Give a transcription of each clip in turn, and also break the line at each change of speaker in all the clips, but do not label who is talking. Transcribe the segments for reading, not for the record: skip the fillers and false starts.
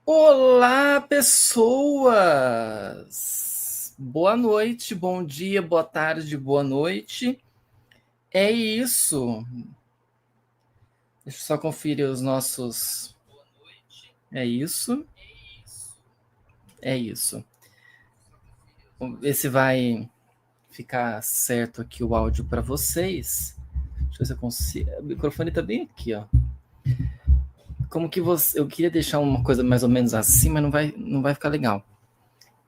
Olá, pessoas! Boa noite, bom dia, boa tarde, boa noite. É isso. Deixa eu só conferir os nossos. É isso. É isso. Vamos ver se vai ficar certo aqui o áudio para vocês. Deixa eu ver se eu consigo. O microfone tá bem aqui, ó. Como que você. Eu queria deixar uma coisa mais ou menos assim, mas não vai ficar legal.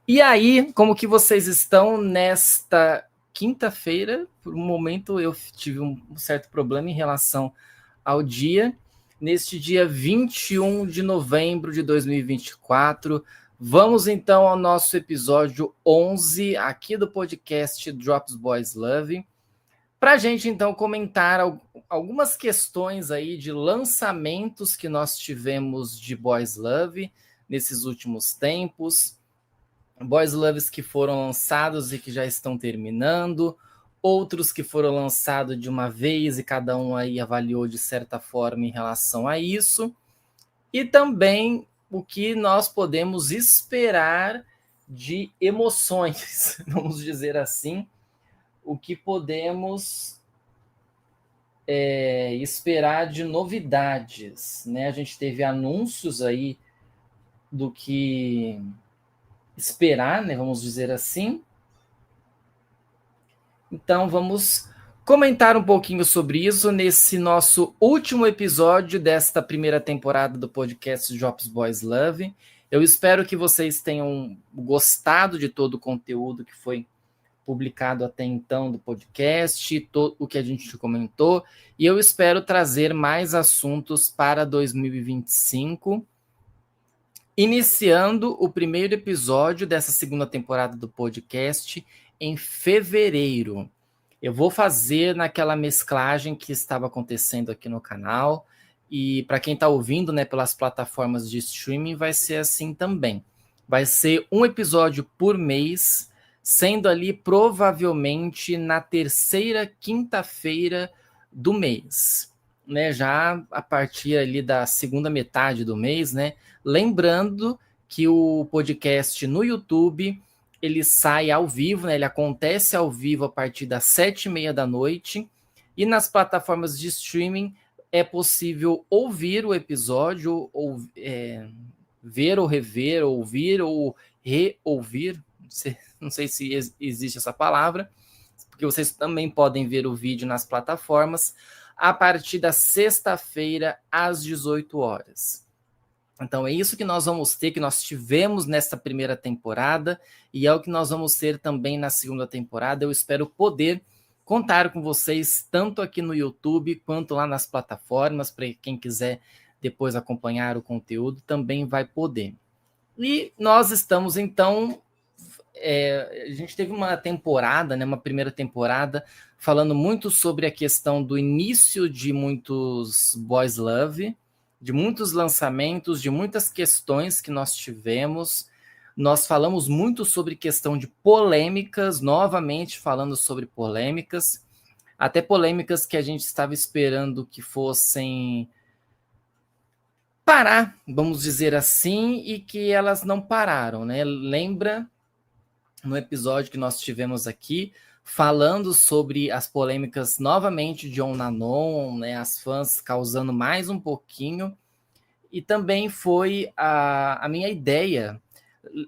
E aí, como que vocês estão nesta quinta-feira? Por um momento eu tive um certo problema em relação ao dia. Neste dia 21 de novembro de 2024, vamos então ao nosso episódio 11 aqui do podcast Drops Boys Love, para a gente então comentar algumas questões aí de lançamentos que nós tivemos de Boys Love nesses últimos tempos. Boys Loves que foram lançados e que já estão terminando, outros que foram lançados de uma vez e cada um aí avaliou de certa forma em relação a isso, e também o que nós podemos esperar de emoções, vamos dizer assim, o que podemos esperar de novidades, né? A gente teve anúncios aí do que esperar, né? Vamos dizer assim. Então vamos comentar um pouquinho sobre isso nesse nosso último episódio desta primeira temporada do podcast Drops Boys Love. Eu espero que vocês tenham gostado de todo o conteúdo que foi publicado até então do podcast, todo o que a gente comentou, e eu espero trazer mais assuntos para 2025, iniciando o primeiro episódio dessa segunda temporada do podcast em fevereiro. Eu vou fazer naquela mesclagem que estava acontecendo aqui no canal, e para quem está ouvindo, né, pelas plataformas de streaming, vai ser assim também. Vai ser um episódio por mês, sendo ali provavelmente na terceira quinta-feira do mês, né? Já a partir ali da segunda metade do mês, né? Lembrando que o podcast no YouTube ele sai ao vivo, né? Ele acontece ao vivo a partir das 7h30 da noite, e nas plataformas de streaming é possível ouvir o episódio, ou ver ou rever, ouvir ou reouvir, não sei se existe essa palavra, porque vocês também podem ver o vídeo nas plataformas a partir da sexta-feira às 18 horas. Então é isso que nós vamos ter, que nós tivemos nesta primeira temporada, e é o que nós vamos ter também na segunda temporada. Eu espero poder contar com vocês, tanto aqui no YouTube, quanto lá nas plataformas, para quem quiser depois acompanhar o conteúdo, também vai poder. E nós estamos, então, a gente teve uma temporada, né, uma primeira temporada, falando muito sobre a questão do início de muitos Boys Love, de muitos lançamentos, de muitas questões que nós tivemos. Nós falamos muito sobre questão de polêmicas, novamente falando sobre polêmicas, até polêmicas que a gente estava esperando que fossem parar, vamos dizer assim, e que elas não pararam, né? Lembra no episódio que nós tivemos aqui, falando sobre as polêmicas novamente de Onanon, né, as fãs causando mais um pouquinho, e também foi a minha ideia,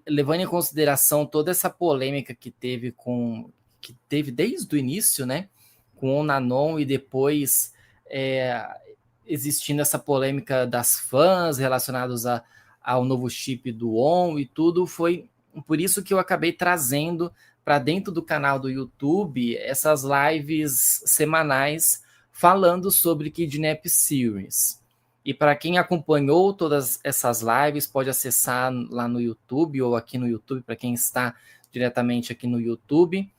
levando em consideração toda essa polêmica que teve desde o início, né, com Onanon, e depois existindo essa polêmica das fãs relacionados ao novo chip do ON e tudo. Foi por isso que eu acabei trazendo para dentro do canal do YouTube essas lives semanais falando sobre Kidnap Series. E para quem acompanhou todas essas lives, pode acessar lá no YouTube, ou aqui no YouTube, para quem está diretamente aqui no YouTube,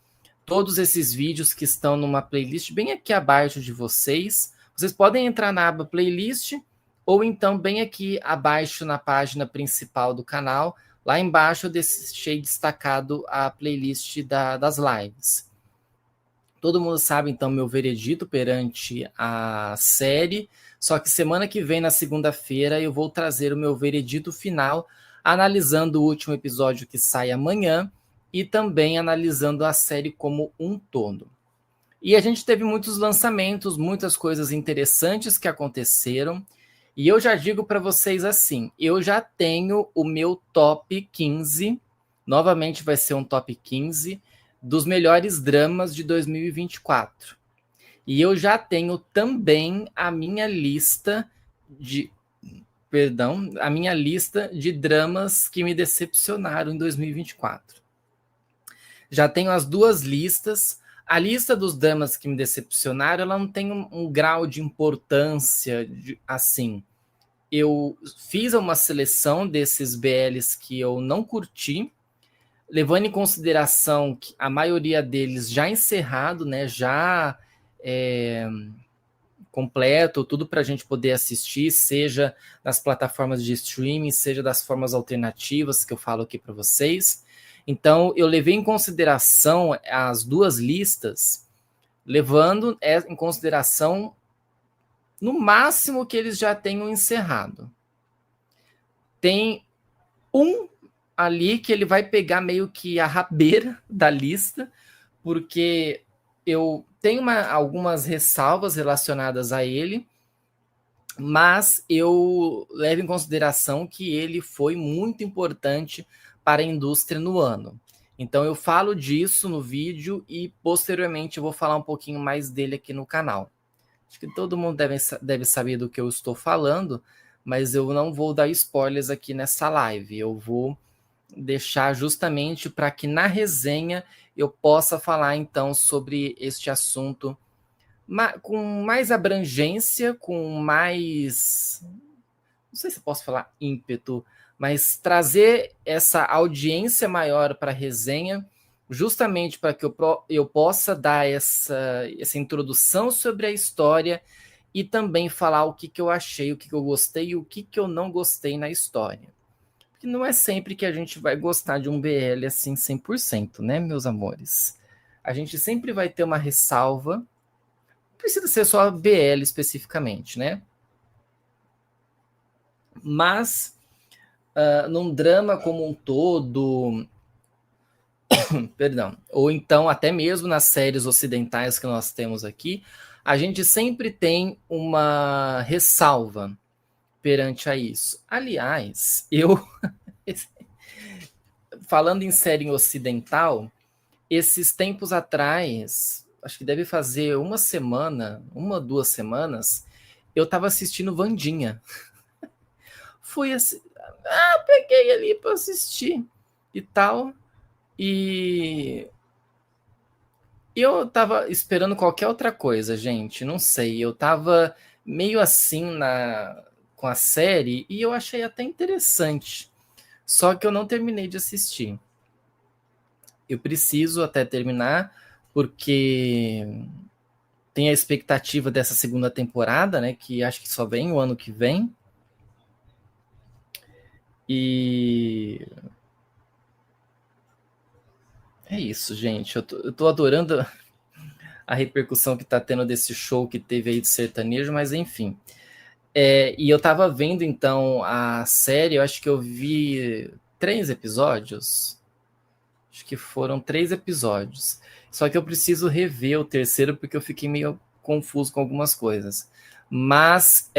todos esses vídeos que estão numa playlist bem aqui abaixo de vocês. Vocês podem entrar na aba playlist, ou então bem aqui abaixo na página principal do canal. Lá embaixo eu deixei destacado a playlist das lives. Todo mundo sabe, então, meu veredito perante a série. Só que semana que vem, na segunda-feira, eu vou trazer o meu veredito final, analisando o último episódio que sai amanhã e também analisando a série como um todo. E a gente teve muitos lançamentos, muitas coisas interessantes que aconteceram. E eu já digo para vocês assim, eu já tenho o meu top 15, novamente vai ser um top 15, dos melhores dramas de 2024. E eu já tenho também a minha lista de dramas que me decepcionaram em 2024. Já tenho as duas listas. A lista dos dramas que me decepcionaram, ela não tem um grau de importância assim. Eu fiz uma seleção desses BLs que eu não curti, levando em consideração que a maioria deles já encerrado, né, já completo, tudo para a gente poder assistir, seja nas plataformas de streaming, seja das formas alternativas que eu falo aqui para vocês. Então, eu levei em consideração as duas listas, levando em consideração no máximo que eles já tenham encerrado. Tem um ali que ele vai pegar meio que a rabeira da lista, porque eu tenho algumas ressalvas relacionadas a ele, mas eu levo em consideração que ele foi muito importante para a indústria no ano. Então eu falo disso no vídeo e posteriormente eu vou falar um pouquinho mais dele aqui no canal. Acho que todo mundo deve saber do que eu estou falando, mas eu não vou dar spoilers aqui nessa live. Eu vou deixar justamente para que na resenha eu possa falar então sobre este assunto com mais abrangência, com mais, não sei se posso falar ímpeto, mas trazer essa audiência maior para a resenha, justamente para que eu possa dar essa introdução sobre a história e também falar o que eu achei, o que eu gostei e o que eu não gostei na história. Porque não é sempre que a gente vai gostar de um BL assim 100%, né, meus amores? A gente sempre vai ter uma ressalva, não precisa ser só BL especificamente, né? Mas num drama como um todo, perdão, ou então até mesmo nas séries ocidentais que nós temos aqui, a gente sempre tem uma ressalva perante a isso. Aliás, eu falando em série ocidental, esses tempos atrás, acho que deve fazer uma semana, 2 semanas, eu estava assistindo Wandinha. Fui assim, peguei ali para assistir e tal. E eu tava esperando qualquer outra coisa, gente. Não sei. Eu tava meio assim com a série e eu achei até interessante. Só que eu não terminei de assistir. Eu preciso até terminar, porque tem a expectativa dessa segunda temporada, né? Que acho que só vem o ano que vem. E é isso, gente. Eu tô adorando a repercussão que tá tendo desse show que teve aí de sertanejo, mas enfim. E eu tava vendo, então, a série, eu acho que eu vi 3 episódios. Acho que foram 3 episódios. Só que eu preciso rever o terceiro, porque eu fiquei meio confuso com algumas coisas. Mas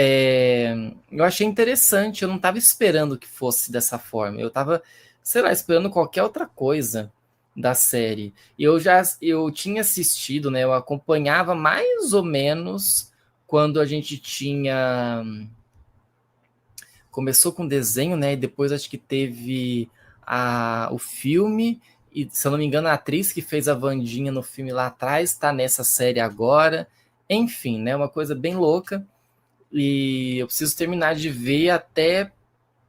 eu achei interessante, eu não tava esperando que fosse dessa forma. Eu tava, sei lá, esperando qualquer outra coisa da série. Eu tinha assistido, né? Eu acompanhava mais ou menos quando a gente tinha. Começou com desenho, né? E depois acho que teve o filme. E, se eu não me engano, a atriz que fez a Wandinha no filme lá atrás está nessa série agora. Enfim, né? Uma coisa bem louca. E eu preciso terminar de ver até,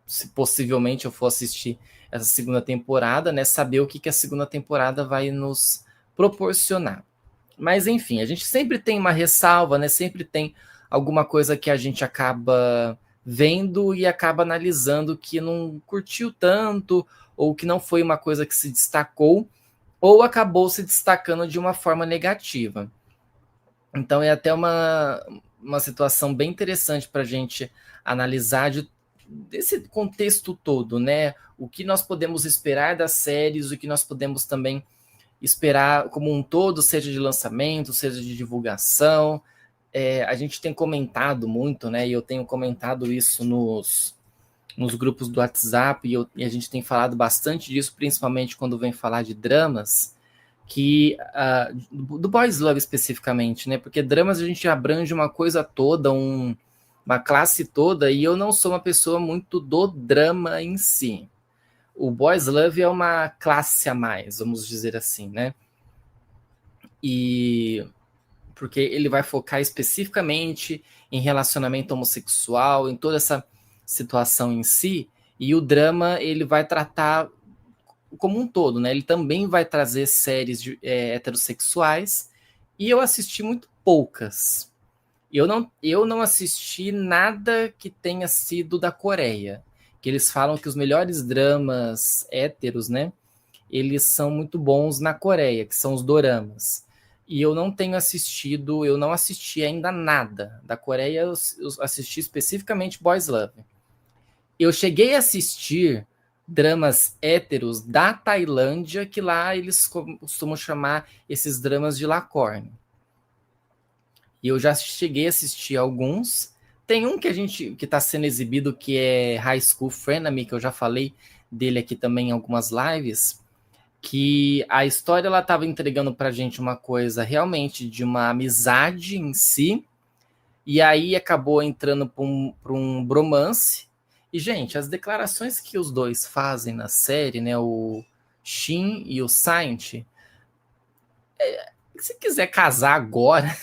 se possivelmente eu for assistir essa segunda temporada, né? Saber o que a segunda temporada vai nos proporcionar. Mas enfim, a gente sempre tem uma ressalva, né? Sempre tem alguma coisa que a gente acaba vendo e acaba analisando que não curtiu tanto, ou que não foi uma coisa que se destacou, ou acabou se destacando de uma forma negativa. Então é até uma situação bem interessante para a gente analisar desse contexto todo, né? O que nós podemos esperar das séries, o que nós podemos também esperar como um todo, seja de lançamento, seja de divulgação. A gente tem comentado muito, né? E eu tenho comentado isso nos grupos do WhatsApp, e a gente tem falado bastante disso, principalmente quando vem falar de dramas, que do Boys Love especificamente, né? Porque dramas a gente abrange uma coisa toda, uma classe toda, e eu não sou uma pessoa muito do drama em si. O Boys Love é uma classe a mais, vamos dizer assim, né? E porque ele vai focar especificamente em relacionamento homossexual, em toda essa situação em si, e o drama ele vai tratar como um todo, né? Ele também vai trazer séries heterossexuais, e eu assisti muito poucas. Eu não assisti nada que tenha sido da Coreia, que eles falam que os melhores dramas héteros, né? Eles são muito bons na Coreia, que são os doramas. E eu não assisti ainda nada da Coreia, eu assisti especificamente Boys Love. Eu cheguei a assistir dramas héteros da Tailândia, que lá eles costumam chamar esses dramas de lacorne. E eu já cheguei a assistir alguns. Tem um que está sendo exibido que é High School Frenemy, que eu já falei dele aqui também em algumas lives, que a história ela estava entregando para a gente uma coisa realmente de uma amizade em si, e aí acabou entrando para um bromance. E, gente, as declarações que os dois fazem na série, né, o Shin e o Saint, se quiser casar agora,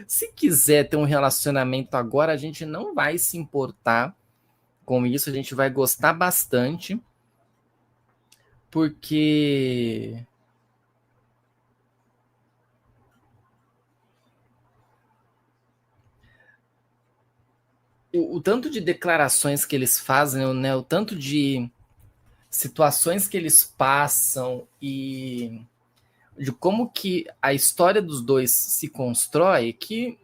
se quiser ter um relacionamento agora, a gente não vai se importar com isso, a gente vai gostar bastante, porque o tanto de declarações que eles fazem, né, o tanto de situações que eles passam e de como que a história dos dois se constrói, que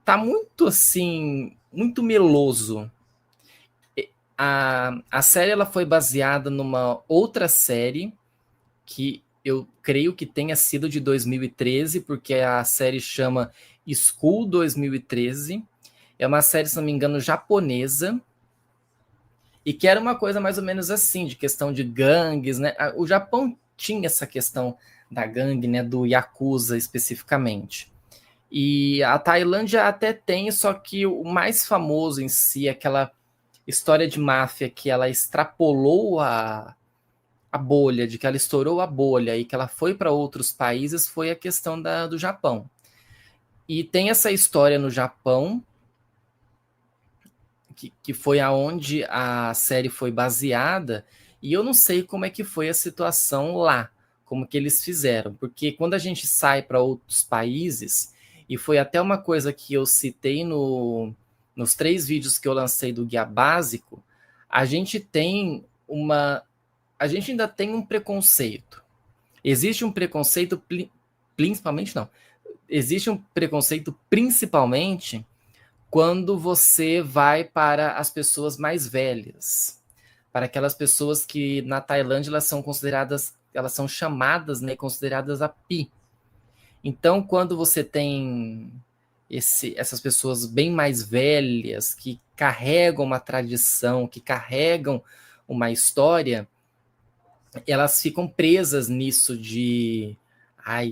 tá muito assim, muito meloso. A série ela foi baseada numa outra série que eu creio que tenha sido de 2013, porque a série chama School 2013. É uma série, se não me engano, japonesa, e que era uma coisa mais ou menos assim, de questão de gangues, né? O Japão tinha essa questão da gangue, né? Do Yakuza especificamente. E a Tailândia até tem, só que o mais famoso em si, aquela história de máfia que ela extrapolou a bolha, de que ela estourou a bolha e que ela foi para outros países, foi a questão do Japão. E tem essa história no Japão, que foi aonde a série foi baseada, e eu não sei como é que foi a situação lá, como que eles fizeram, porque quando a gente sai para outros países, e foi até uma coisa que eu citei nos 3 vídeos que eu lancei do Guia Básico, a gente tem a gente ainda tem um preconceito. Existe um preconceito, principalmente não, existe um preconceito principalmente quando você vai para as pessoas mais velhas, para aquelas pessoas que na Tailândia elas são chamadas, né, consideradas a Pi. Então, quando você tem essas pessoas bem mais velhas que carregam uma tradição, que carregam uma história, elas ficam presas nisso de,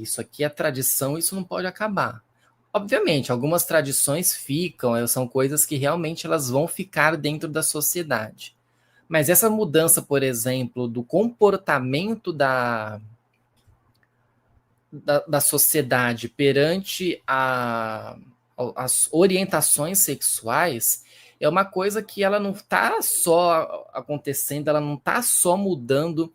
isso aqui é tradição, isso não pode acabar. Obviamente, algumas tradições ficam, são coisas que realmente elas vão ficar dentro da sociedade. Mas essa mudança, por exemplo, do comportamento da sociedade perante as orientações sexuais é uma coisa que ela não está só acontecendo, ela não está só mudando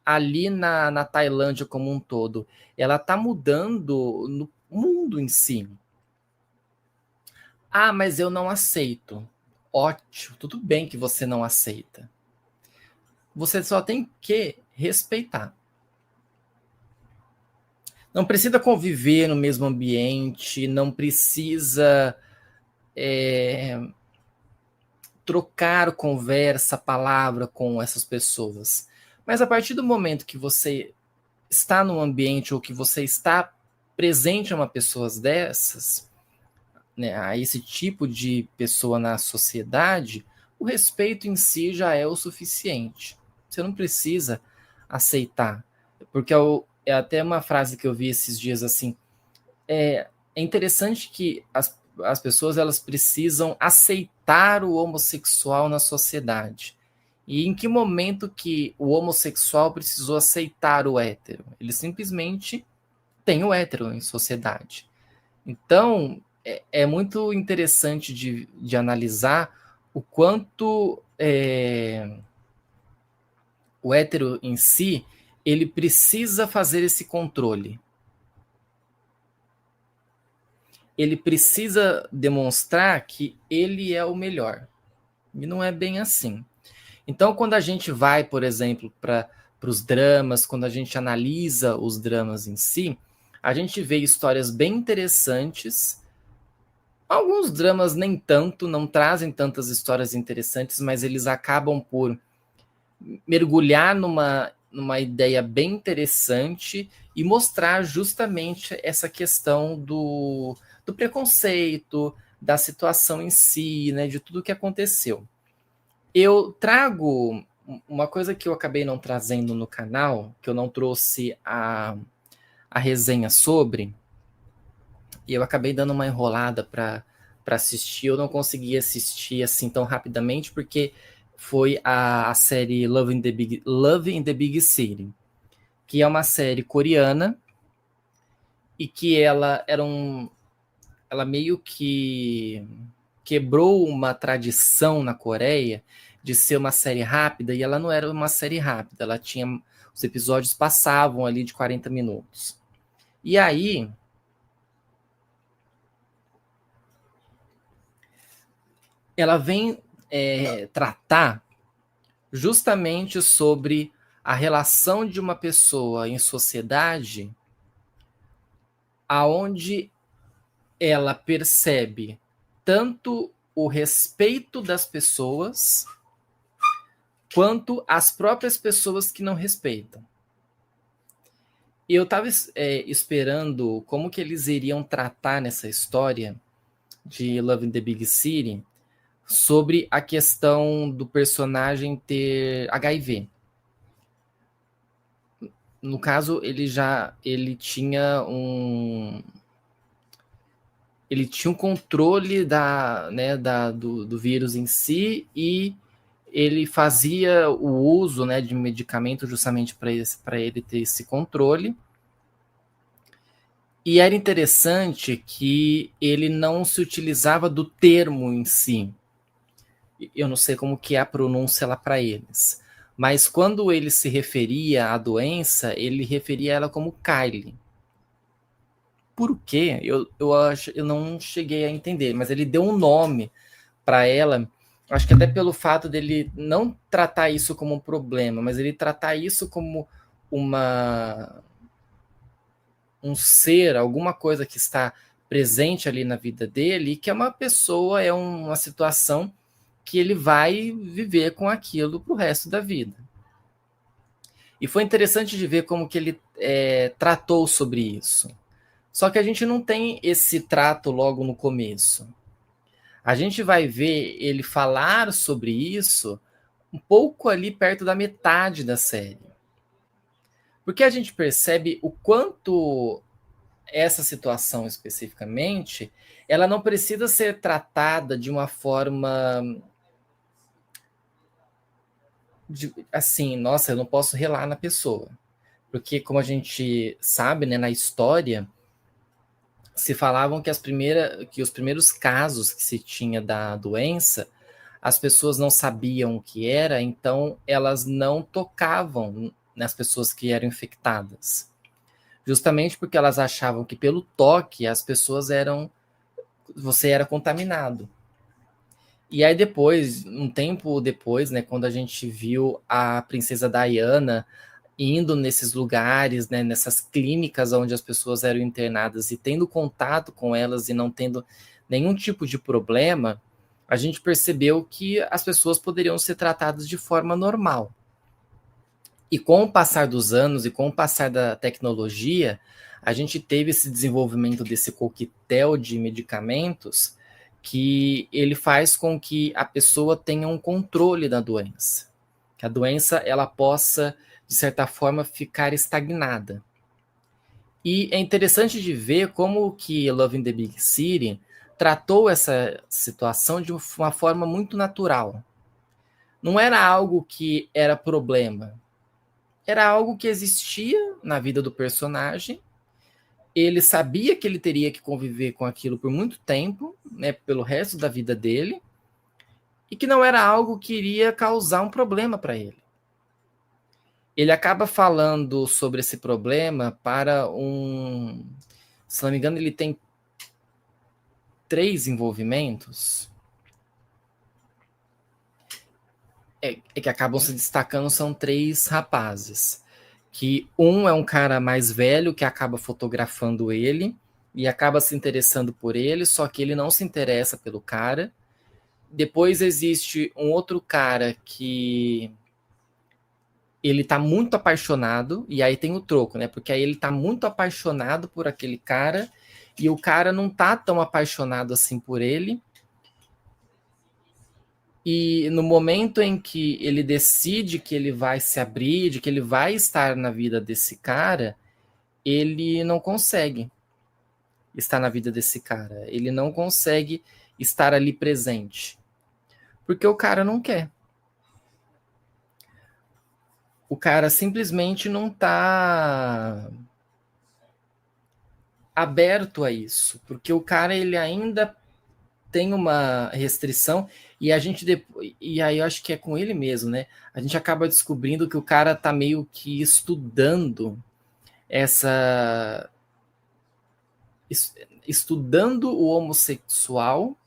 ali na Tailândia como um todo. Ela está mudando no mundo em si. Mas eu não aceito. Ótimo, tudo bem que você não aceita. Você só tem que respeitar. não precisa conviver no mesmo ambiente, não precisa trocar conversa, palavra com essas pessoas. Mas a partir do momento que você está num ambiente ou que você está presente a uma pessoa dessas, né, a esse tipo de pessoa na sociedade, o respeito em si já é o suficiente. Você não precisa aceitar. Porque é até uma frase que eu vi esses dias assim, é interessante que as pessoas elas precisam aceitar o homossexual na sociedade. E em que momento que o homossexual precisou aceitar o hétero? Ele simplesmente tem o hétero em sociedade. Então, é muito interessante de analisar o quanto o hétero em si, ele precisa fazer esse controle. Ele precisa demonstrar que ele é o melhor. E não é bem assim. Então, quando a gente vai, por exemplo, para os dramas, quando a gente analisa os dramas em si, a gente vê histórias bem interessantes. Alguns dramas nem tanto, não trazem tantas histórias interessantes, mas eles acabam por mergulhar numa ideia bem interessante e mostrar justamente essa questão do preconceito, da situação em si, né, de tudo que aconteceu. Eu trago uma coisa que eu acabei não trazendo no canal, que eu não trouxe a resenha sobre, e eu acabei dando uma enrolada para assistir. Eu não consegui assistir assim tão rapidamente, porque foi a série Love in the Big City, que é uma série coreana e que ela meio que quebrou uma tradição na Coreia de ser uma série rápida, e ela não era uma série rápida, ela tinha, os episódios passavam ali de 40 minutos. E aí ela vem tratar justamente sobre a relação de uma pessoa em sociedade, aonde ela percebe tanto o respeito das pessoas quanto as próprias pessoas que não respeitam. E eu estava esperando como que eles iriam tratar nessa história de Love in the Big City sobre a questão do personagem ter HIV. No caso, ele tinha um controle do vírus em si, e ele fazia o uso, né, de medicamento justamente para ele ter esse controle. E era interessante que ele não se utilizava do termo em si. Eu não sei como que é a pronúncia lá para eles. Mas quando ele se referia à doença, ele referia ela como Kylie. Por quê? Eu não cheguei a entender, mas ele deu um nome para ela. Acho que até pelo fato dele não tratar isso como um problema, mas ele tratar isso como um ser, alguma coisa que está presente ali na vida dele, e que é uma pessoa, é uma situação que ele vai viver com aquilo pro resto da vida. E foi interessante de ver como que ele tratou sobre isso. Só que a gente não tem esse trato logo no começo. A gente vai ver ele falar sobre isso um pouco ali perto da metade da série. Porque a gente percebe o quanto essa situação especificamente, ela não precisa ser tratada de uma forma assim, nossa, eu não posso relar na pessoa. Porque, como a gente sabe, né, na história, se falavam que os primeiros casos que se tinha da doença, as pessoas não sabiam o que era, então elas não tocavam nas pessoas que eram infectadas. Justamente porque elas achavam que pelo toque as pessoas você era contaminado. E aí depois, um tempo depois, né, quando a gente viu a princesa Diana indo nesses lugares, né, nessas clínicas onde as pessoas eram internadas e tendo contato com elas e não tendo nenhum tipo de problema, a gente percebeu que as pessoas poderiam ser tratadas de forma normal. E com o passar dos anos e com o passar da tecnologia, a gente teve esse desenvolvimento desse coquetel de medicamentos que ele faz com que a pessoa tenha um controle da doença. Que a doença ela possa, de certa forma, ficar estagnada. E é interessante de ver como que Love in the Big City tratou essa situação de uma forma muito natural. Não era algo que era problema. Era algo que existia na vida do personagem. Ele sabia que ele teria que conviver com aquilo por muito tempo, né, pelo resto da vida dele, e que não era algo que iria causar um problema para ele. Ele acaba falando sobre esse problema para um... Se não me engano, ele tem 3 envolvimentos. Que acabam se destacando, são 3 rapazes. Que um é um cara mais velho que acaba fotografando ele e acaba se interessando por ele, só que ele não se interessa pelo cara. Depois existe um outro cara que ele tá muito apaixonado, e aí tem o troco, né? Porque aí ele tá muito apaixonado por aquele cara e o cara não tá tão apaixonado assim por ele. E no momento em que ele decide que ele vai se abrir, de que ele vai estar na vida desse cara, ele não consegue estar na vida desse cara. Ele não consegue estar ali presente. Porque o cara não quer. O cara simplesmente não está aberto a isso. Porque o cara ele ainda tem uma restrição e a gente e aí eu acho que é com ele mesmo, né? A gente acaba descobrindo que o cara tá meio que estudando essa estudando o homossexual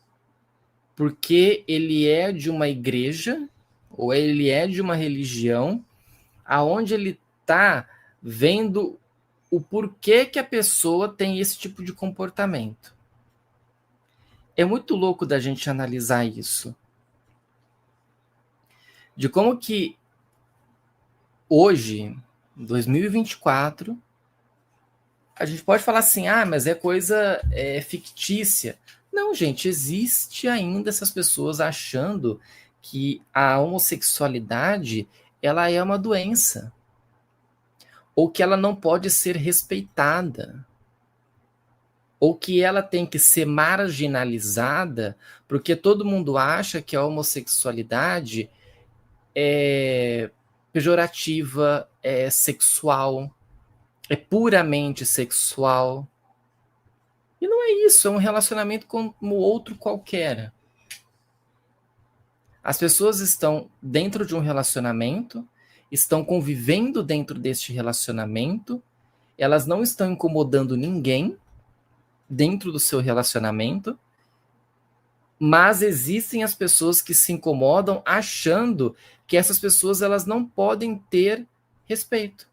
porque ele é de uma igreja ou ele é de uma religião aonde ele tá vendo o porquê que a pessoa tem esse tipo de comportamento. É muito louco da gente analisar isso. De como que hoje, 2024, a gente pode falar assim, mas é coisa fictícia. Não, gente, existe ainda essas pessoas achando que a homossexualidade ela é uma doença. Ou que ela não pode ser respeitada. Ou que ela tem que ser marginalizada porque todo mundo acha que a homossexualidade é pejorativa, é sexual, é puramente sexual. E não é isso, é um relacionamento como outro qualquer. As pessoas estão dentro de um relacionamento, estão convivendo dentro deste relacionamento, elas não estão incomodando ninguém dentro do seu relacionamento, mas existem as pessoas que se incomodam achando que essas pessoas elas não podem ter respeito.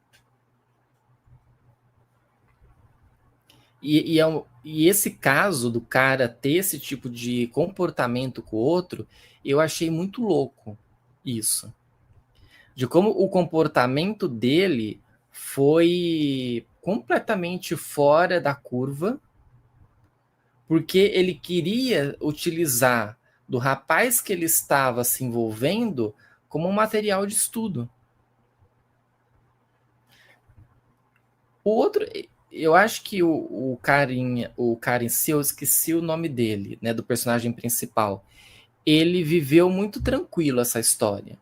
E esse caso do cara ter esse tipo de comportamento com o outro, eu achei muito louco isso. De como o comportamento dele foi completamente fora da curva, porque ele queria utilizar do rapaz que ele estava se envolvendo como um material de estudo. O outro, eu acho que o cara em si, eu esqueci o nome dele, né, do personagem principal. Ele viveu muito tranquilo essa história.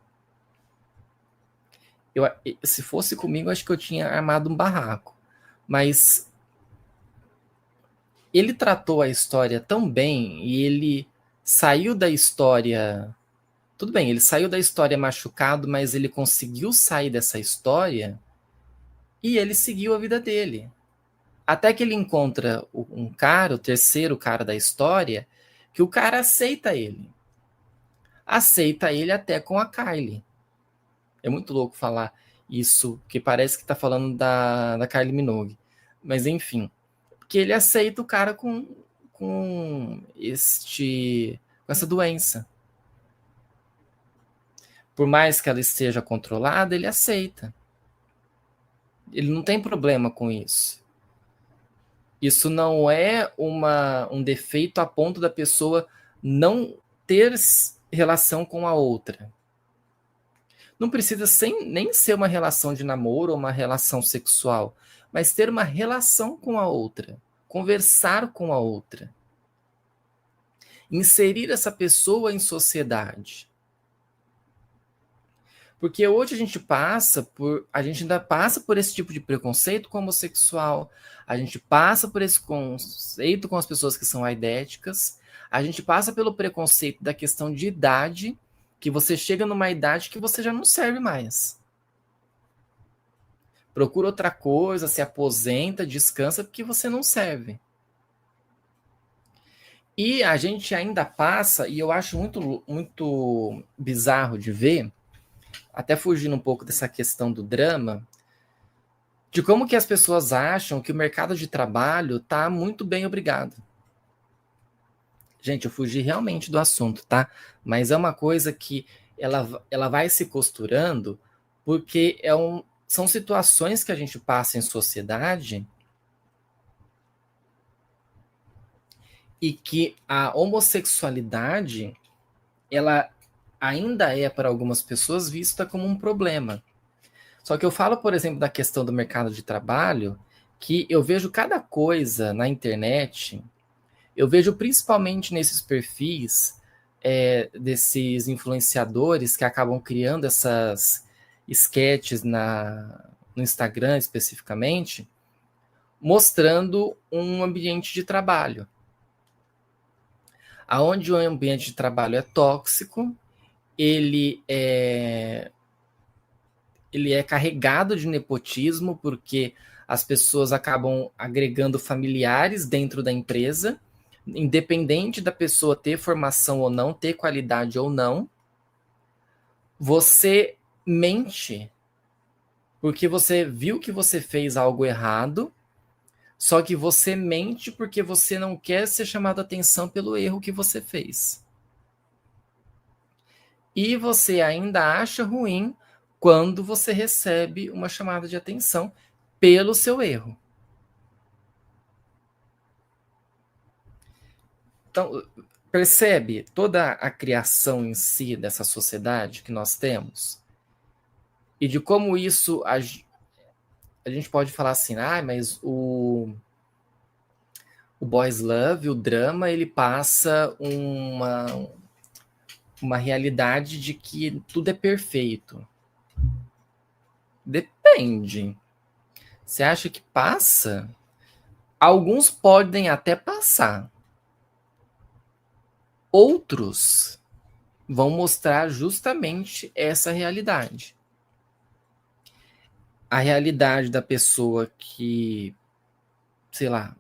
Se fosse comigo, acho que eu tinha armado um barraco. Mas ele tratou a história tão bem e ele saiu da história. Tudo bem, ele saiu da história machucado, mas ele conseguiu sair dessa história e ele seguiu a vida dele. Até que ele encontra um cara, o terceiro cara da história, que o cara aceita ele. Aceita ele até com a Kylie. É muito louco falar Isso, que parece que tá falando da Kylie Minogue. Mas enfim, porque ele aceita o cara com essa doença. Por mais que ela esteja controlada, ele aceita. Ele não tem problema com isso. Isso não é um defeito a ponto da pessoa não ter relação com a outra. Não precisa nem ser uma relação de namoro ou uma relação sexual, mas ter uma relação com a outra, conversar com a outra, inserir essa pessoa em sociedade. Porque hoje a gente ainda passa por esse tipo de preconceito com o homossexual, a gente passa por esse conceito com as pessoas que são aidéticas, a gente passa pelo preconceito da questão de idade, que você chega numa idade que você já não serve mais. Procura outra coisa, se aposenta, descansa, porque você não serve. E a gente ainda passa, e eu acho muito, muito bizarro de ver, até fugindo um pouco dessa questão do drama, de como que as pessoas acham que o mercado de trabalho está muito bem, obrigado. Gente, eu fugi realmente do assunto, tá? Mas é uma coisa que ela vai se costurando porque são situações que a gente passa em sociedade e que a homossexualidade ela ainda é para algumas pessoas vista como um problema. Só que eu falo, por exemplo, da questão do mercado de trabalho, que eu vejo cada coisa na internet, eu vejo principalmente nesses perfis desses influenciadores que acabam criando essas sketches no Instagram especificamente, mostrando um ambiente de trabalho. Aonde o ambiente de trabalho é tóxico, ele é carregado de nepotismo, porque as pessoas acabam agregando familiares dentro da empresa, independente da pessoa ter formação ou não, ter qualidade ou não. Você mente porque você viu que você fez algo errado, só que você mente porque você não quer ser chamado a atenção pelo erro que você fez. E você ainda acha ruim quando você recebe uma chamada de atenção pelo seu erro. Então, percebe toda a criação em si dessa sociedade que nós temos? E de como isso a gente pode falar assim, mas o boys love, o drama, ele passa uma realidade de que tudo é perfeito. Depende. Você acha que passa? Alguns podem até passar. Outros vão mostrar justamente essa realidade. A realidade da pessoa que, sei lá,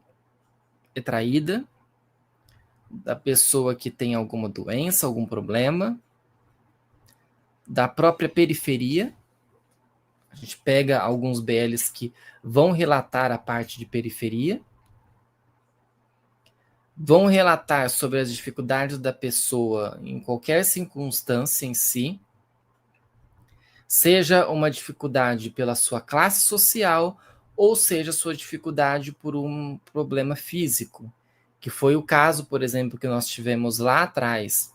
é traída, da pessoa que tem alguma doença, algum problema, da própria periferia. A gente pega alguns BLs que vão relatar a parte de periferia, vão relatar sobre as dificuldades da pessoa em qualquer circunstância em si, seja uma dificuldade pela sua classe social ou seja sua dificuldade por um problema físico, que foi o caso, por exemplo, que nós tivemos lá atrás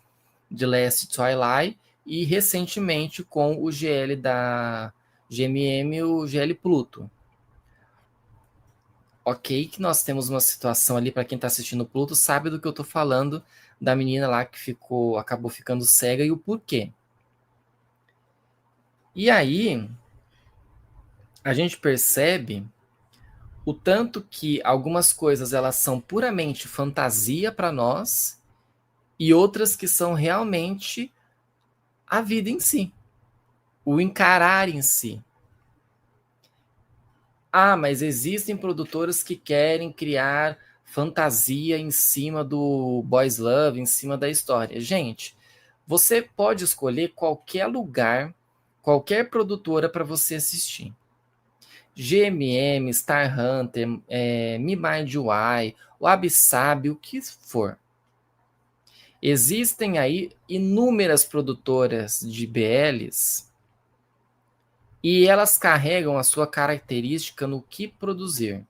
de Last Twilight e recentemente com o GL da GMM e o GL Pluto. Ok que nós temos uma situação ali, para quem está assistindo Pluto, sabe do que eu estou falando, da menina lá que acabou ficando cega e o porquê. E aí, a gente percebe o tanto que algumas coisas elas são puramente fantasia para nós e outras que são realmente a vida em si, o encarar em si. Mas existem produtoras que querem criar fantasia em cima do boys love, em cima da história. Gente, você pode escolher qualquer lugar, qualquer produtora para você assistir. GMM, Star Hunter, Me Mind UI, Wabi Sabi, o que for. Existem aí inúmeras produtoras de BLs e elas carregam a sua característica no que produzir.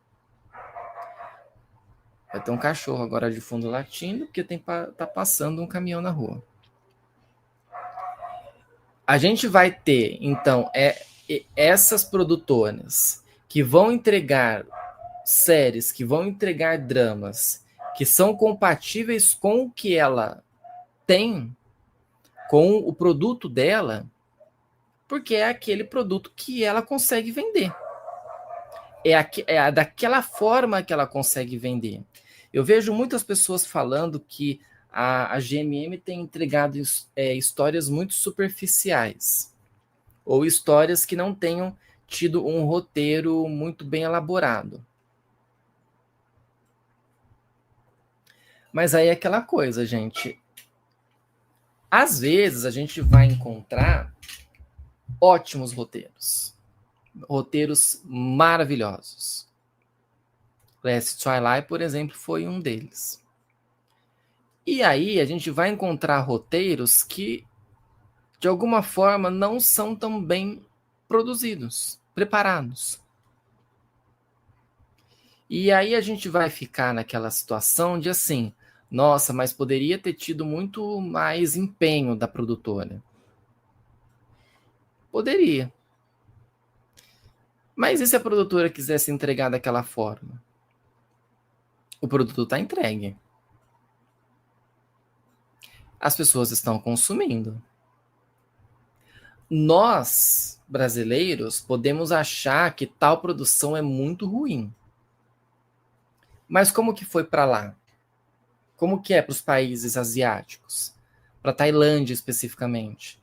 Vai ter um cachorro agora de fundo latindo, porque tá passando um caminhão na rua. A gente vai ter, então, essas produtoras que vão entregar séries, que vão entregar dramas, que são compatíveis com o que ela tem, com o produto dela, porque é aquele produto que ela consegue vender. É daquela forma que ela consegue vender. Eu vejo muitas pessoas falando que a GMM tem entregado histórias muito superficiais, ou histórias que não tenham tido um roteiro muito bem elaborado. Mas aí é aquela coisa, gente. Às vezes a gente vai encontrar ótimos roteiros. Roteiros maravilhosos. Last Twilight, por exemplo, foi um deles. E aí a gente vai encontrar roteiros que, de alguma forma, não são tão bem produzidos, preparados. E aí a gente vai ficar naquela situação de assim, nossa, mas poderia ter tido muito mais empenho da produtora. Poderia. Mas e se a produtora quisesse entregar daquela forma? O produto está entregue. As pessoas estão consumindo. Nós, brasileiros, podemos achar que tal produção é muito ruim. Mas como que foi para lá? Como que é para os países asiáticos? Para a Tailândia, especificamente?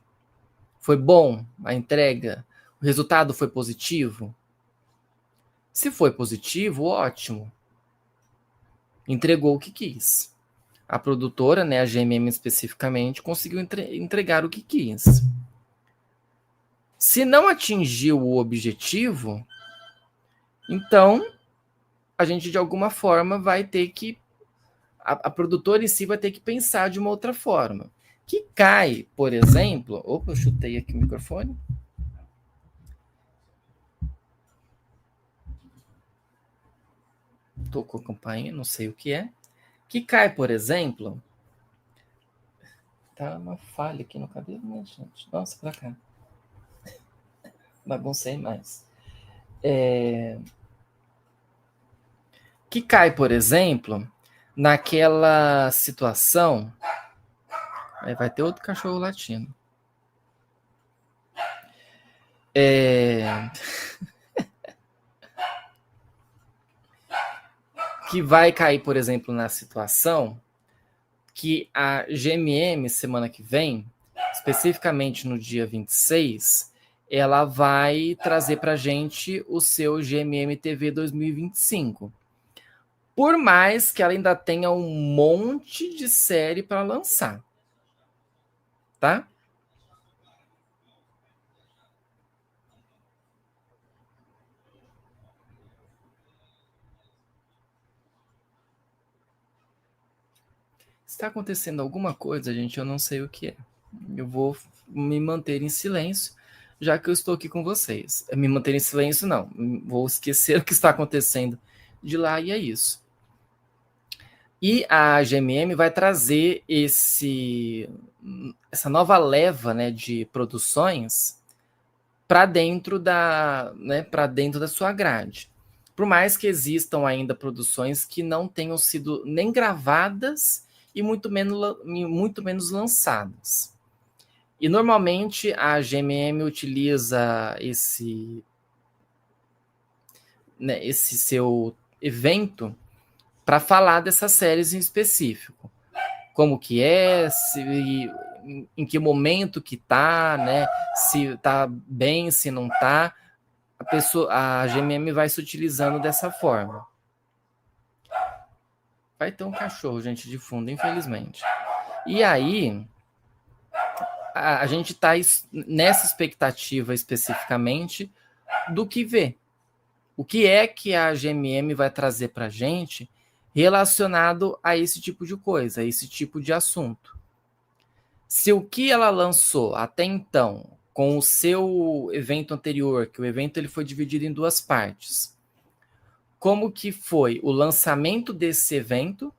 Foi bom a entrega? O resultado foi positivo? Se foi positivo, ótimo. Entregou o que quis. A produtora, né, a GMM especificamente, conseguiu entregar o que quis. Se não atingiu o objetivo, então a gente de alguma forma vai ter que a produtora em si vai ter que pensar de uma outra forma. Que cai, por exemplo, opa, eu chutei aqui o microfone. Tocou a campainha, não sei o que é. Que cai, por exemplo, tá uma falha aqui no cabelo, né, gente? Nossa, pra cá. Baguncei mais. Que cai, por exemplo, naquela situação. Aí vai ter outro cachorro latindo. Que vai cair, por exemplo, na situação que a GMM, semana que vem, especificamente no dia 26, ela vai trazer para a gente o seu GMM TV 2025. Por mais que ela ainda tenha um monte de série para lançar. Tá? Está acontecendo alguma coisa, gente, eu não sei o que é. Eu vou me manter em silêncio, já que eu estou aqui com vocês. Me manter em silêncio, não. Vou esquecer o que está acontecendo de lá e é isso. E a GMM vai trazer essa nova leva, né, de produções para dentro para dentro da sua grade. Por mais que existam ainda produções que não tenham sido nem gravadas e muito menos lançadas. E normalmente a GMM utiliza esse seu evento para falar dessas séries em específico. Como que é, em que momento que tá, né? Se tá bem, se não tá. A GMM vai se utilizando dessa forma. Vai ter um cachorro, gente, de fundo, infelizmente. E aí, a gente está nessa expectativa especificamente do que vê. O que é que a GMM vai trazer para a gente relacionado a esse tipo de coisa, a esse tipo de assunto? Se o que ela lançou até então, com o seu evento anterior, que o evento ele foi dividido em duas partes, como que foi o lançamento desse evento?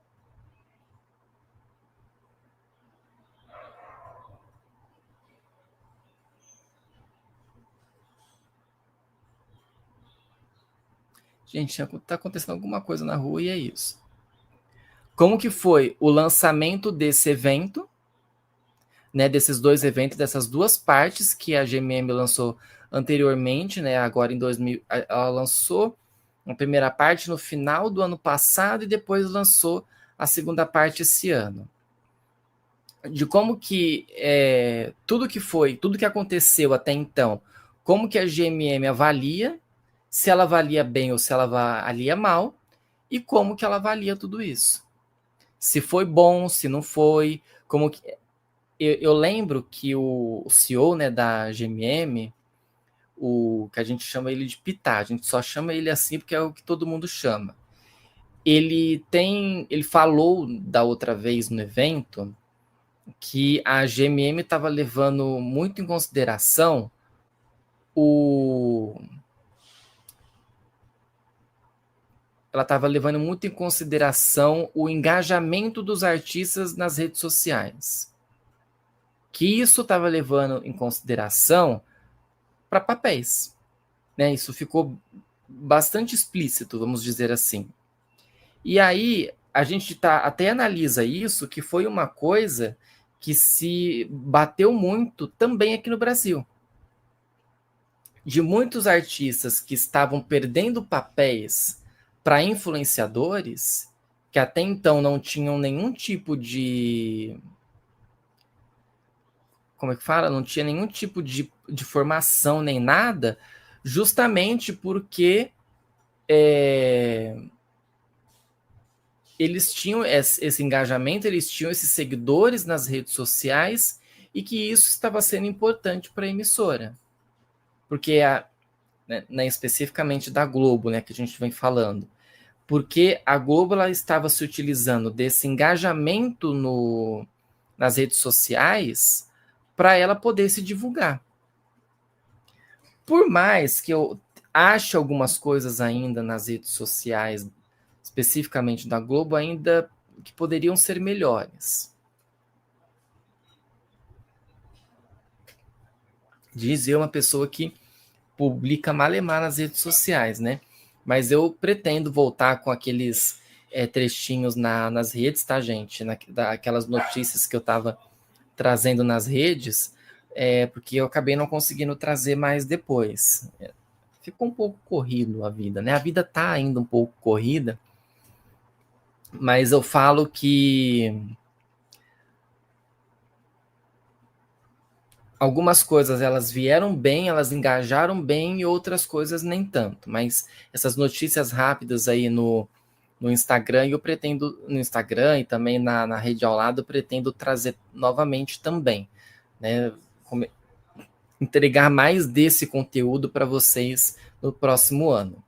Gente, está acontecendo alguma coisa na rua e é isso. Como que foi o lançamento desse evento, né, desses dois eventos, dessas duas partes que a GMM lançou anteriormente, né, agora em 2000, ela lançou a primeira parte no final do ano passado e depois lançou a segunda parte esse ano. De como que tudo que aconteceu até então, como que a GMM avalia, se ela avalia bem ou se ela avalia mal, e como que ela avalia tudo isso. Se foi bom, se não foi, como que... Eu lembro que o CEO, né, da GMM, que a gente chama ele de Pitá, a gente só chama ele assim porque é o que todo mundo chama. Ele falou da outra vez no evento que a GMM estava levando muito em consideração ela estava levando muito em consideração o engajamento dos artistas nas redes sociais. Que isso estava levando em consideração para papéis. Né? Isso ficou bastante explícito, vamos dizer assim. E aí, a gente até analisa isso, que foi uma coisa que se bateu muito também aqui no Brasil. De muitos artistas que estavam perdendo papéis para influenciadores, que até então não tinham nenhum tipo de... Como é que fala? Não tinha nenhum tipo de formação nem nada, justamente porque eles tinham esse engajamento, eles tinham esses seguidores nas redes sociais e que isso estava sendo importante para a emissora. Porque, né, especificamente da Globo, né, que a gente vem falando, porque a Globo ela estava se utilizando desse engajamento nas redes sociais para ela poder se divulgar. Por mais que eu ache algumas coisas ainda nas redes sociais, especificamente da Globo, ainda que poderiam ser melhores. Diz eu, uma pessoa que publica malemar nas redes sociais, né? Mas eu pretendo voltar com aqueles trechinhos nas redes, tá, gente? Daquelas notícias que eu estava trazendo nas redes, porque eu acabei não conseguindo trazer mais depois. Ficou um pouco corrido a vida, né? A vida tá ainda um pouco corrida, mas eu falo que algumas coisas elas vieram bem, elas engajaram bem e outras coisas nem tanto. Mas essas notícias rápidas aí no Instagram, eu pretendo, no Instagram e também na rede ao lado, eu pretendo trazer novamente também, né? Entregar mais desse conteúdo para vocês no próximo ano.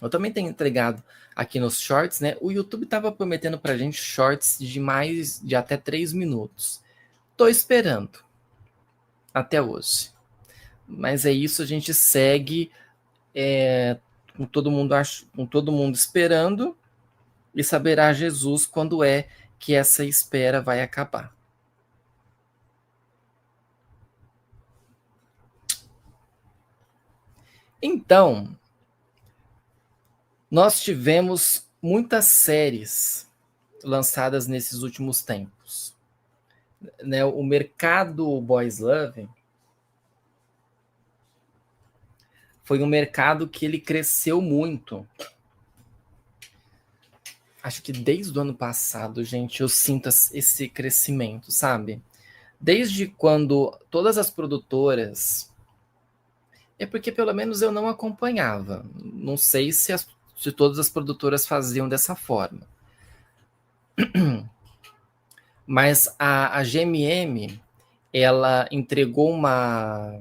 Eu também tenho entregado aqui nos shorts, né? O YouTube estava prometendo para a gente shorts de até 3 minutos. Tô esperando até hoje. Mas é isso, a gente segue com todo mundo esperando e saberá Jesus quando é que essa espera vai acabar. Então, nós tivemos muitas séries lançadas nesses últimos tempos. Né, o mercado Boys Love foi um mercado que ele cresceu muito. Acho que desde o ano passado, gente, eu sinto esse crescimento, sabe? Desde quando todas as produtoras... É porque pelo menos eu não acompanhava. Não sei se todas as produtoras faziam dessa forma. Mas a GMM, ela entregou uma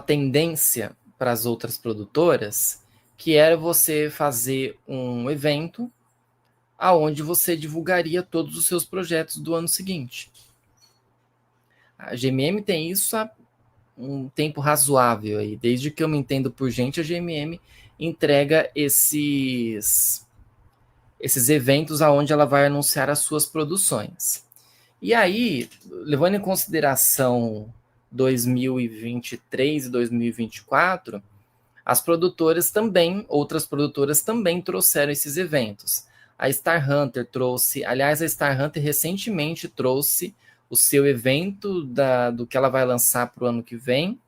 tendência para as outras produtoras, que era você fazer um evento aonde você divulgaria todos os seus projetos do ano seguinte. A GMM tem isso há um tempo razoável aí. Desde que eu me entendo por gente, a GMM entrega esses eventos aonde ela vai anunciar as suas produções. E aí, levando em consideração 2023 e 2024, as produtoras também, outras produtoras também trouxeram esses eventos. A Star Hunter trouxe, aliás, a Star Hunter recentemente trouxe o seu evento do que ela vai lançar para o ano que vem.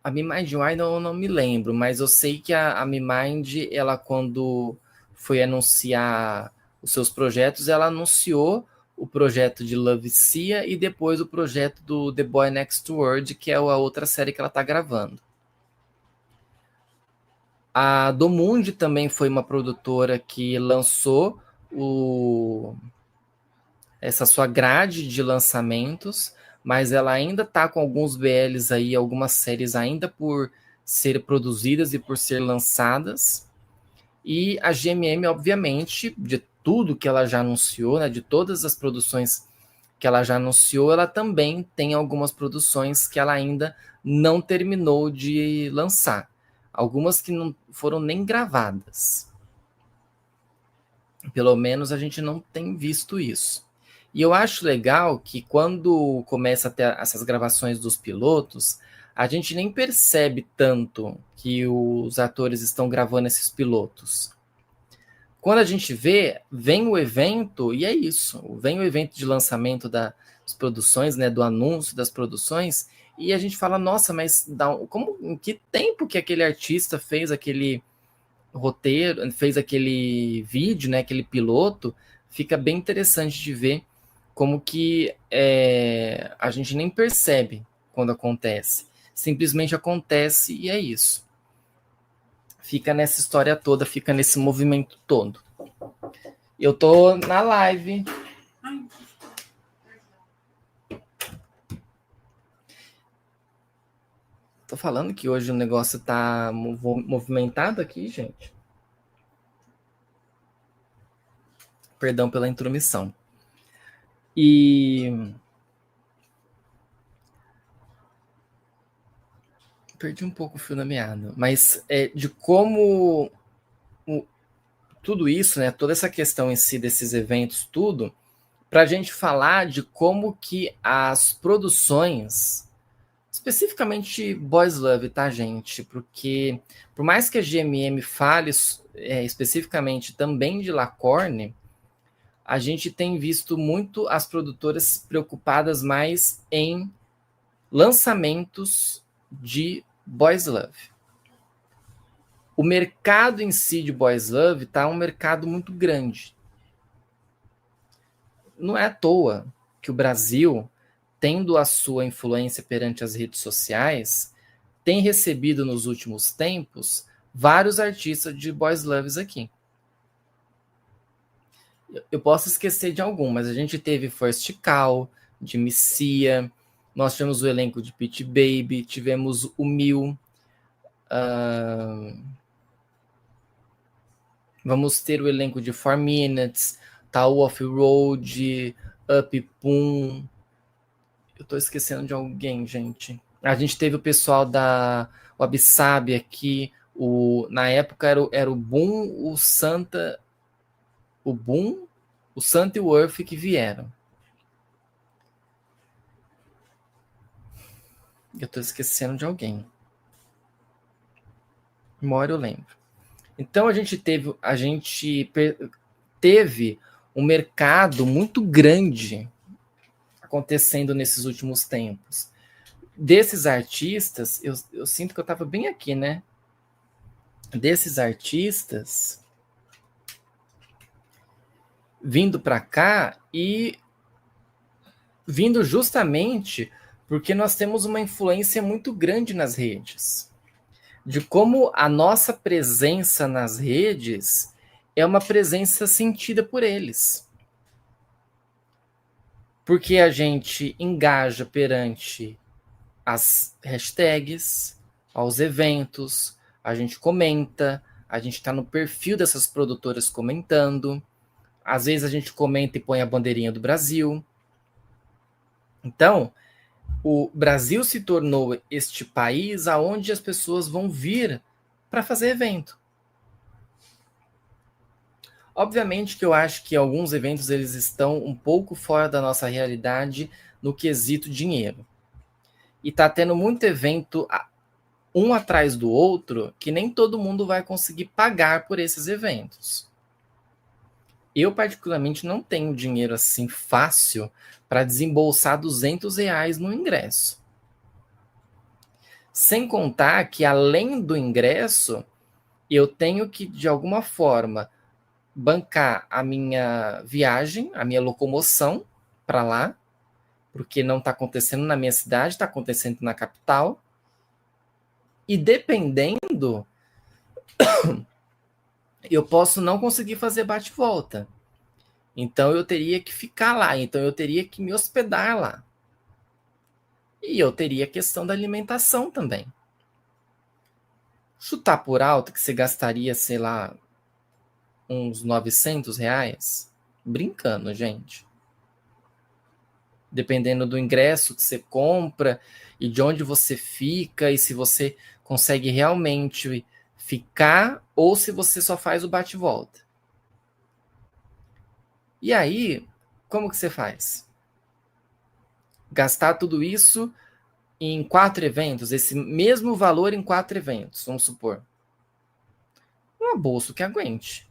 A MiMind UI não me lembro, mas eu sei que a MiMind, ela quando foi anunciar os seus projetos, ela anunciou o projeto de Love Sia e depois o projeto do The Boy Next World, que é a outra série que ela está gravando. A Domund também foi uma produtora que lançou essa sua grade de lançamentos, mas ela ainda está com alguns BLs aí, algumas séries ainda por ser produzidas e por ser lançadas. E a GMM, obviamente, de tudo que ela já anunciou, né, de todas as produções que ela já anunciou, ela também tem algumas produções que ela ainda não terminou de lançar. Algumas que não foram nem gravadas. Pelo menos a gente não tem visto isso. E eu acho legal que quando começa a ter essas gravações dos pilotos, a gente nem percebe tanto que os atores estão gravando esses pilotos. Quando a gente vê, vem o evento e é isso. Vem o evento de lançamento das produções, né, do anúncio das produções, e a gente fala, nossa, mas em que tempo que aquele artista fez aquele roteiro, fez aquele vídeo, né, aquele piloto? Fica bem interessante de ver como que a gente nem percebe quando acontece. Simplesmente acontece e é isso. Fica nessa história toda, fica nesse movimento todo. Eu tô na live. Tô falando que hoje o negócio tá movimentado aqui, gente. Perdão pela intromissão. E perdi um pouco o fio da meada, mas de como tudo isso, né, toda essa questão em si desses eventos, tudo, para a gente falar de como que as produções, especificamente Boys Love, tá, gente? Porque por mais que a GMM fale especificamente também de Lacorne, a gente tem visto muito as produtoras preocupadas mais em lançamentos de Boys Love. O mercado em si de Boys Love está um mercado muito grande. Não é à toa que o Brasil, tendo a sua influência perante as redes sociais, tem recebido nos últimos tempos vários artistas de Boys Loves aqui. Eu posso esquecer de algum, mas a gente teve First Call, de Missia, nós tivemos o elenco de Pitty Baby, tivemos o Mil, vamos ter o elenco de 4 Minutes, Tao Off-Road, Up Pum. Eu tô esquecendo de alguém, gente. A gente teve o pessoal da Wabi Sabi aqui. Na época era o Boom, o Santa. O Boom, o Santa e o Earth que vieram. Eu tô esquecendo de alguém. Uma hora eu lembro. Então a gente teve um mercado muito grande acontecendo nesses últimos tempos. Desses artistas, eu sinto que eu estava bem aqui, né? Desses artistas vindo para cá e vindo justamente porque nós temos uma influência muito grande nas redes. De como a nossa presença nas redes é uma presença sentida por eles. porque a gente engaja perante as hashtags, aos eventos, a gente comenta, a gente está no perfil dessas produtoras comentando, às vezes a gente comenta e põe a bandeirinha do Brasil. Então, o Brasil se tornou este país aonde as pessoas vão vir para fazer evento. Obviamente que eu acho que alguns eventos eles estão um pouco fora da nossa realidade no quesito dinheiro. E tá tendo muito evento um atrás do outro que nem todo mundo vai conseguir pagar por esses eventos. Eu, particularmente, não tenho dinheiro assim fácil para desembolsar R$ 200 no ingresso. Sem contar que, além do ingresso, eu tenho que, de alguma forma, bancar a minha viagem, a minha locomoção para lá, porque não está acontecendo na minha cidade, está acontecendo na capital. E dependendo, eu posso não conseguir fazer bate-volta. Então eu teria que ficar lá, então eu teria que me hospedar lá. E eu teria a questão da alimentação também. Chutar por alto que você gastaria, sei lá, uns R$ 900? Brincando, gente. Dependendo do ingresso que você compra e de onde você fica e se você consegue realmente ficar ou se você só faz o bate-volta. E aí, como que você faz? Gastar tudo isso em 4 eventos, esse mesmo valor em 4 eventos, vamos supor. Uma bolsa que aguente.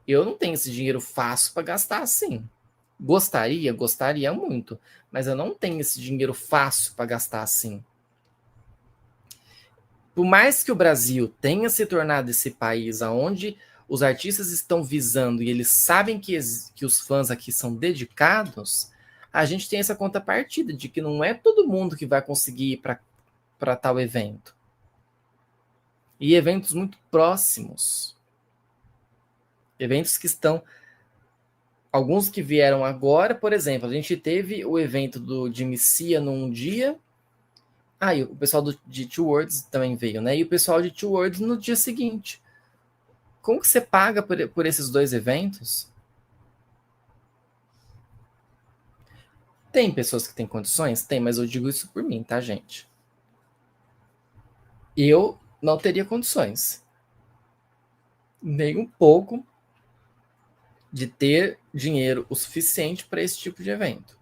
Eu não tenho esse dinheiro fácil para gastar assim. Gostaria muito, mas eu não tenho esse dinheiro fácil para gastar assim. Por mais que o Brasil tenha se tornado esse país onde os artistas estão visando e eles sabem que os fãs aqui são dedicados, a gente tem essa contrapartida de que não é todo mundo que vai conseguir ir para tal evento. E eventos muito próximos. Eventos que estão... Alguns que vieram agora, por exemplo, a gente teve o evento do Jimmy Cia num dia. E o pessoal de Two Words também veio, né? E o pessoal de Two Words no dia seguinte. Como que você paga por esses 2 eventos? Tem pessoas que têm condições? Tem, mas eu digo isso por mim, tá, gente? Eu não teria condições. Nem um pouco de ter dinheiro o suficiente para esse tipo de evento.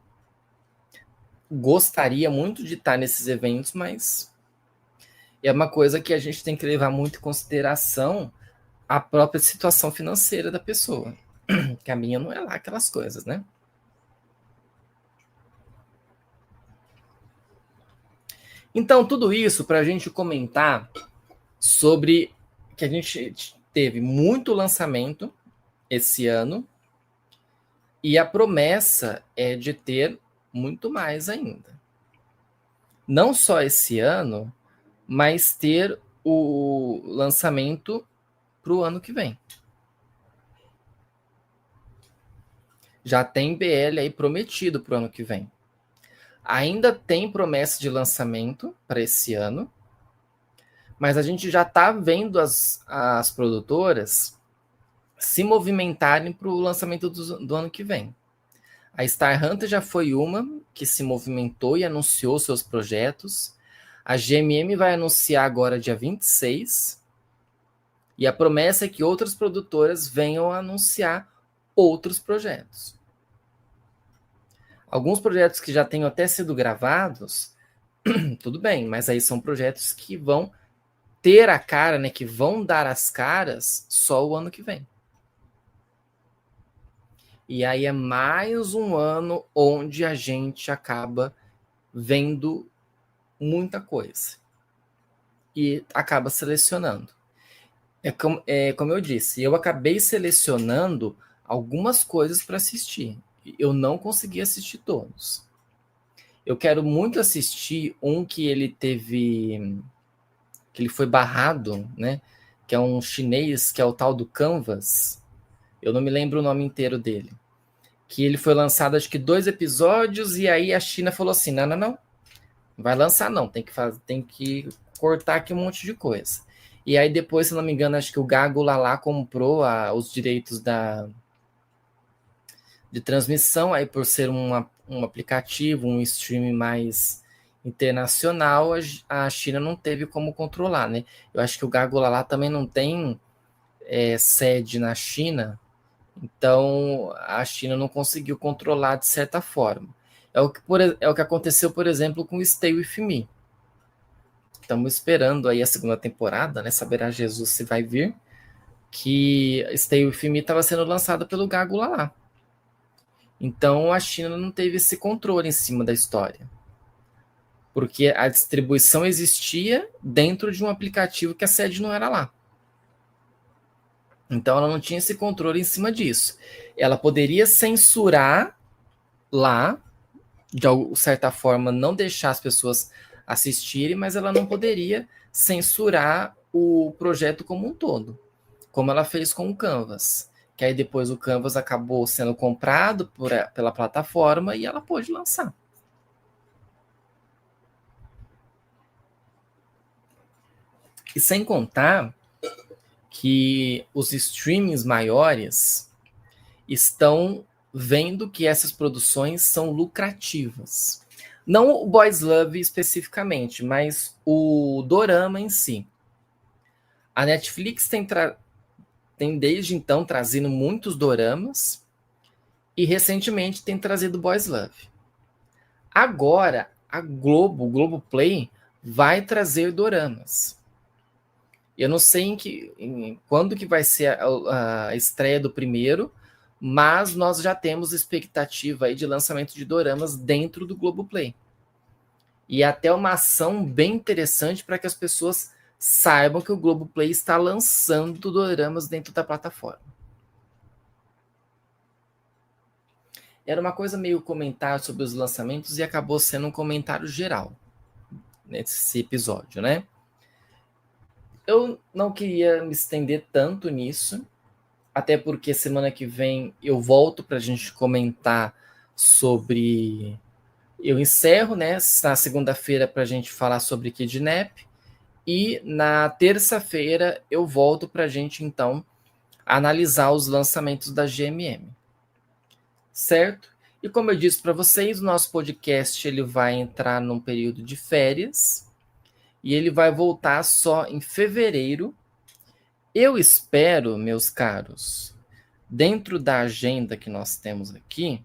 Gostaria muito de estar nesses eventos, mas é uma coisa que a gente tem que levar muito em consideração a própria situação financeira da pessoa. Que a minha não é lá aquelas coisas, né? Então, tudo isso para a gente comentar sobre que a gente teve muito lançamento esse ano e a promessa é de ter muito mais ainda. Não só esse ano, mas ter o lançamento para o ano que vem. Já tem BL aí prometido para o ano que vem. Ainda tem promessa de lançamento para esse ano, mas a gente já está vendo as produtoras se movimentarem para o lançamento do ano que vem. A Star Hunter já foi uma que se movimentou e anunciou seus projetos. A GMM vai anunciar agora dia 26. E a promessa é que outras produtoras venham a anunciar outros projetos. Alguns projetos que já tenham até sido gravados, tudo bem, mas aí são projetos que vão ter a cara, né, que vão dar as caras só o ano que vem. E aí é mais um ano onde a gente acaba vendo muita coisa e acaba selecionando. Como eu disse, eu acabei selecionando algumas coisas para assistir. Eu não consegui assistir todos. Eu quero muito assistir um que ele foi barrado, né? Que é um chinês, que é o tal do Canvas. Eu não me lembro o nome inteiro dele. que ele foi lançado, acho que 2 episódios, e aí a China falou assim, não vai lançar não, tem que cortar aqui um monte de coisa. E aí depois, se não me engano, acho que o Gago Lala comprou os direitos de transmissão, aí por ser um aplicativo, um streaming mais internacional, a China não teve como controlar, né? Eu acho que o Gago Lala também não tem sede na China, então a China não conseguiu controlar de certa forma. É o que aconteceu, por exemplo, com o Stay With Me. Estamos esperando aí a segunda temporada, né? Saberá Jesus se vai vir. Que Stay With Me estava sendo lançada pelo Gago Lala. Então a China não teve esse controle em cima da história. Porque a distribuição existia dentro de um aplicativo que a sede não era lá. Então ela não tinha esse controle em cima disso. Ela poderia censurar lá, de certa forma, não deixar as pessoas assistirem, mas ela não poderia censurar o projeto como um todo, como ela fez com o Canvas. Que aí depois o Canvas acabou sendo comprado pela plataforma e ela pôde lançar. E sem contar que os streamings maiores estão vendo que essas produções são lucrativas. Não o Boys Love especificamente, mas o dorama em si. A Netflix tem desde então trazido muitos doramas e recentemente tem trazido Boys Love. Agora, a Globo, o Globoplay, vai trazer doramas. Eu não sei quando que vai ser a estreia do primeiro, mas nós já temos expectativa aí de lançamento de doramas dentro do Globoplay. E até uma ação bem interessante para que as pessoas saibam que o Globoplay está lançando doramas dentro da plataforma. Era uma coisa meio comentário sobre os lançamentos e acabou sendo um comentário geral nesse episódio, né? Eu não queria me estender tanto nisso, até porque semana que vem eu volto para a gente comentar sobre... Eu encerro, né, na segunda-feira para a gente falar sobre Kidnap, e na terça-feira eu volto para a gente, então, analisar os lançamentos da GMM. Certo? E como eu disse para vocês, o nosso podcast ele vai entrar num período de férias e ele vai voltar só em fevereiro. Eu espero, meus caros, dentro da agenda que nós temos aqui,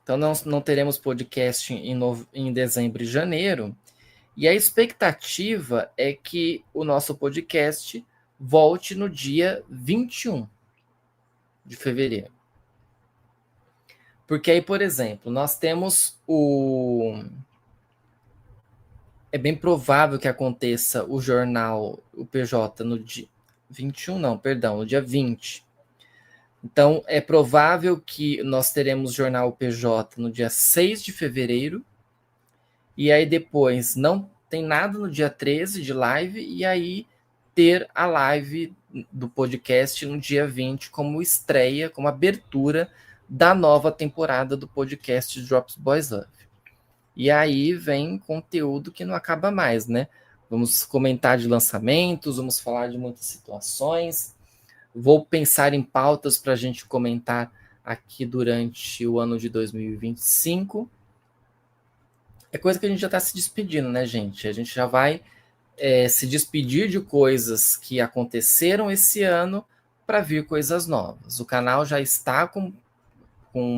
então não teremos podcast em dezembro e janeiro, e a expectativa é que o nosso podcast volte no dia 21 de fevereiro. Porque aí, por exemplo, nós temos é bem provável que aconteça o jornal, o PJ, no dia 21, não, perdão, no dia 20. Então, é provável que nós teremos o jornal PJ no dia 6 de fevereiro, e aí depois não tem nada no dia 13 de live, e aí ter a live do podcast no dia 20 como estreia, como abertura da nova temporada do podcast Drops Boys Love. E aí vem conteúdo que não acaba mais, né? Vamos comentar de lançamentos, vamos falar de muitas situações. Vou pensar em pautas para a gente comentar aqui durante o ano de 2025. É coisa que a gente já está se despedindo, né, gente? A gente já vai se despedir de coisas que aconteceram esse ano para vir coisas novas. O canal já está com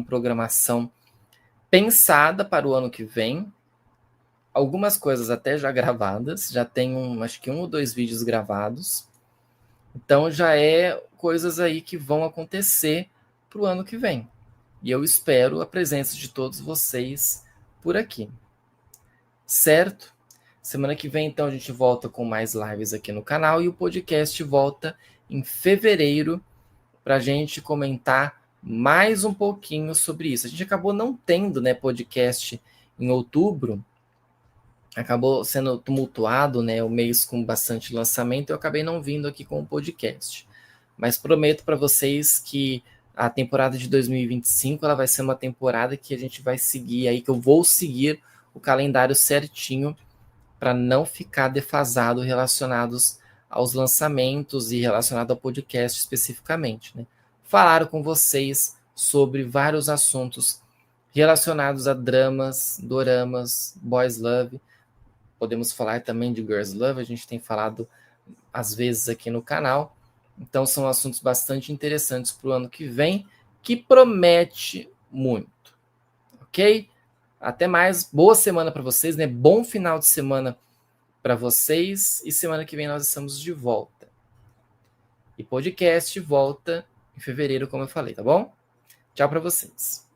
programação pensada para o ano que vem. Algumas coisas até já gravadas, já tem acho que 1 ou 2 vídeos gravados. Então já é coisas aí que vão acontecer para o ano que vem. E eu espero a presença de todos vocês por aqui. Certo? Semana que vem, então, a gente volta com mais lives aqui no canal e o podcast volta em fevereiro para a gente comentar mais um pouquinho sobre isso. A gente acabou não tendo, né, podcast em outubro, acabou sendo tumultuado, né, o mês com bastante lançamento, eu acabei não vindo aqui com o podcast. mas prometo para vocês que a temporada de 2025 ela vai ser uma temporada que a gente vai seguir aí, que eu vou seguir o calendário certinho para não ficar defasado relacionados aos lançamentos e relacionado ao podcast especificamente, né? Falaram com vocês sobre vários assuntos relacionados a dramas, doramas, boys love. Podemos falar também de girls love, a gente tem falado às vezes aqui no canal. Então são assuntos bastante interessantes para o ano que vem, que promete muito, ok? Até mais, boa semana para vocês, né? Bom final de semana para vocês e semana que vem nós estamos de volta. E podcast volta em fevereiro, como eu falei, tá bom? Tchau para vocês.